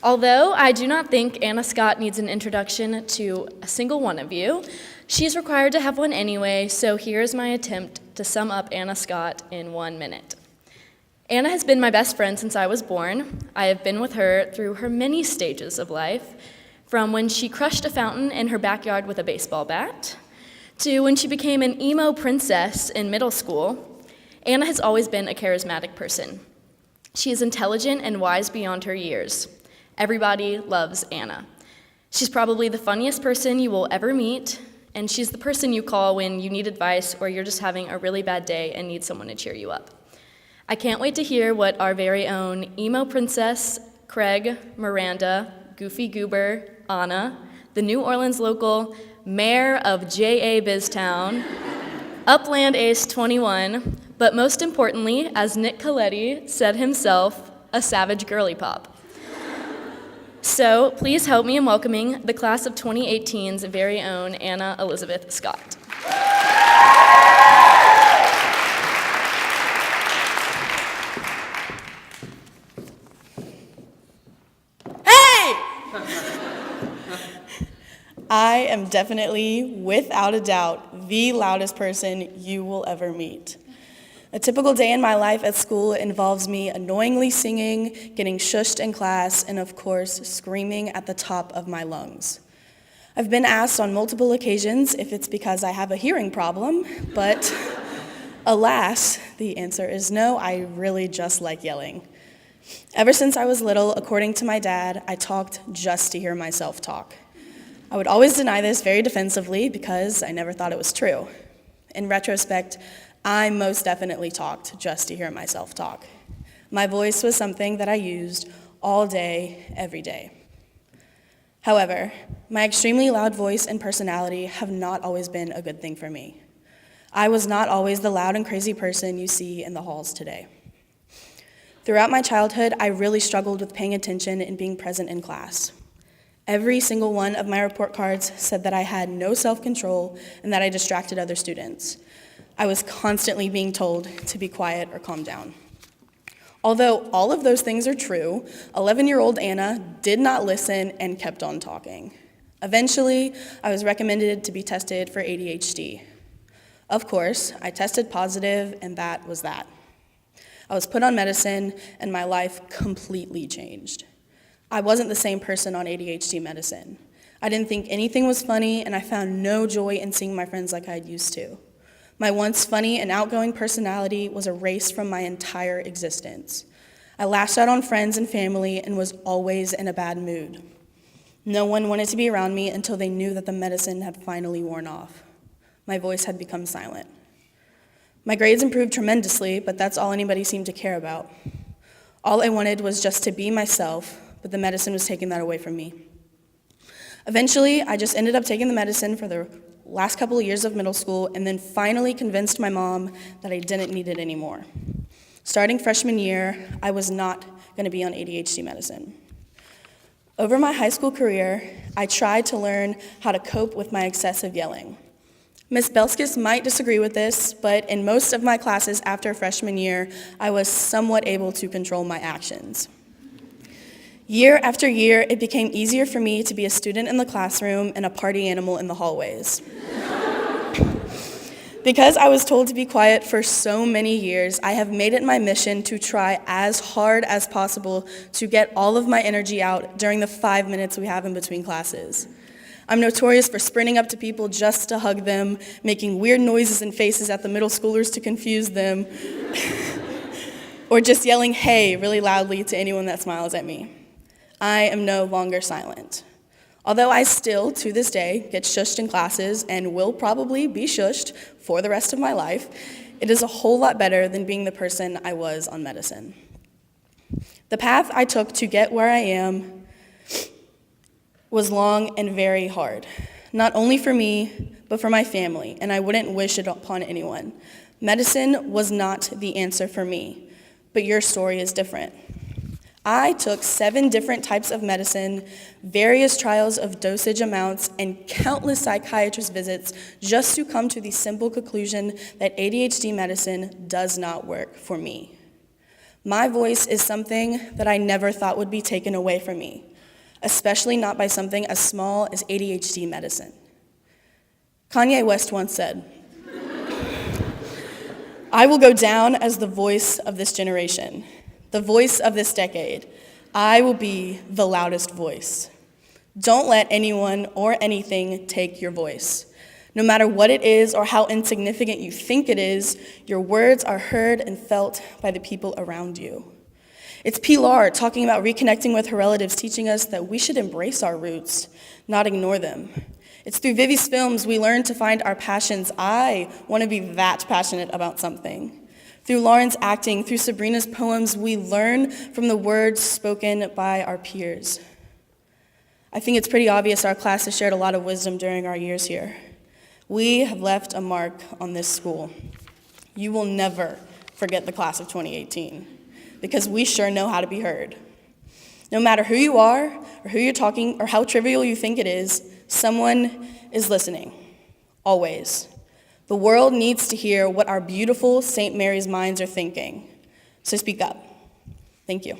Although I do not think Anna Scott needs an introduction to a single one of you, she's required to have one anyway, so here's my attempt to sum up Anna Scott in 1 minute. Anna has been my best friend since I was born. I have been with her through her many stages of life, from when she crushed a fountain in her backyard with a baseball bat, to when she became an emo princess in middle school. Anna has always been a charismatic person. She is intelligent and wise beyond her years. Everybody loves Anna. She's probably the funniest person you will ever meet, and she's the person you call when you need advice or you're just having a really bad day and need someone to cheer you up. I can't wait to hear what our very own emo princess, Craig, Miranda, Goofy Goober, Anna, the New Orleans local, mayor of J.A. Biztown, Upland Ace 21, but most importantly, as Nick Coletti said himself, a savage girly pop. So please help me in welcoming the class of 2018's very own Anna Elizabeth Scott. I am definitely, without a doubt, the loudest person you will ever meet. A typical day in my life at school involves me annoyingly singing, getting shushed in class, and of course, screaming at the top of my lungs. I've been asked on multiple occasions if it's because I have a hearing problem, but alas, the answer is no, I really just like yelling. Ever since I was little, according to my dad, I talked just to hear myself talk. I would always deny this very defensively because I never thought it was true. In retrospect, I most definitely talked just to hear myself talk. My voice was something that I used all day, every day. However, my extremely loud voice and personality have not always been a good thing for me. I was not always the loud and crazy person you see in the halls today. Throughout my childhood, I really struggled with paying attention and being present in class. Every single one of my report cards said that I had no self-control and that I distracted other students. I was constantly being told to be quiet or calm down. Although all of those things are true, 11-year-old Anna did not listen and kept on talking. Eventually, I was recommended to be tested for ADHD. Of course, I tested positive, and that was that. I was put on medicine, and my life completely changed. I wasn't the same person on ADHD medicine. I didn't think anything was funny, and I found no joy in seeing my friends like I'd used to. My once funny and outgoing personality was erased from my entire existence. I lashed out on friends and family and was always in a bad mood. No one wanted to be around me until they knew that the medicine had finally worn off. My voice had become silent. My grades improved tremendously, but that's all anybody seemed to care about. All I wanted was just to be myself, but the medicine was taking that away from me. Eventually, I just ended up taking the medicine for the last couple of years of middle school and then finally convinced my mom that I didn't need it anymore. Starting freshman year, I was not going to be on ADHD medicine. Over my high school career, I tried to learn how to cope with my excessive yelling. Ms. Belskis might disagree with this, but in most of my classes after freshman year, I was somewhat able to control my actions. Year after year, it became easier for me to be a student in the classroom and a party animal in the hallways. Because I was told to be quiet for so many years, I have made it my mission to try as hard as possible to get all of my energy out during the 5 minutes we have in between classes. I'm notorious for sprinting up to people just to hug them, making weird noises and faces at the middle schoolers to confuse them, or just yelling "hey" really loudly to anyone that smiles at me. I am no longer silent. Although I still, to this day, get shushed in classes and will probably be shushed for the rest of my life, it is a whole lot better than being the person I was on medicine. The path I took to get where I am was long and very hard, not only for me, but for my family, and I wouldn't wish it upon anyone. Medicine was not the answer for me, but your story is different. I took 7 different types of medicine, various trials of dosage amounts, and countless psychiatrist visits just to come to the simple conclusion that ADHD medicine does not work for me. My voice is something that I never thought would be taken away from me, especially not by something as small as ADHD medicine. Kanye West once said, "I will go down as the voice of this generation, the voice of this decade. I will be the loudest voice." Don't let anyone or anything take your voice. No matter what it is or how insignificant you think it is, your words are heard and felt by the people around you. It's Pilar talking about reconnecting with her relatives, teaching us that we should embrace our roots, not ignore them. It's through Vivi's films we learn to find our passions. I want to be that passionate about something. Through Lauren's acting, through Sabrina's poems, we learn from the words spoken by our peers. I think it's pretty obvious our class has shared a lot of wisdom during our years here. We have left a mark on this school. You will never forget the class of 2018, because we sure know how to be heard. No matter who you are, or who you're talking, or how trivial you think it is, someone is listening, always. The world needs to hear what our beautiful St. Mary's minds are thinking, so speak up. Thank you.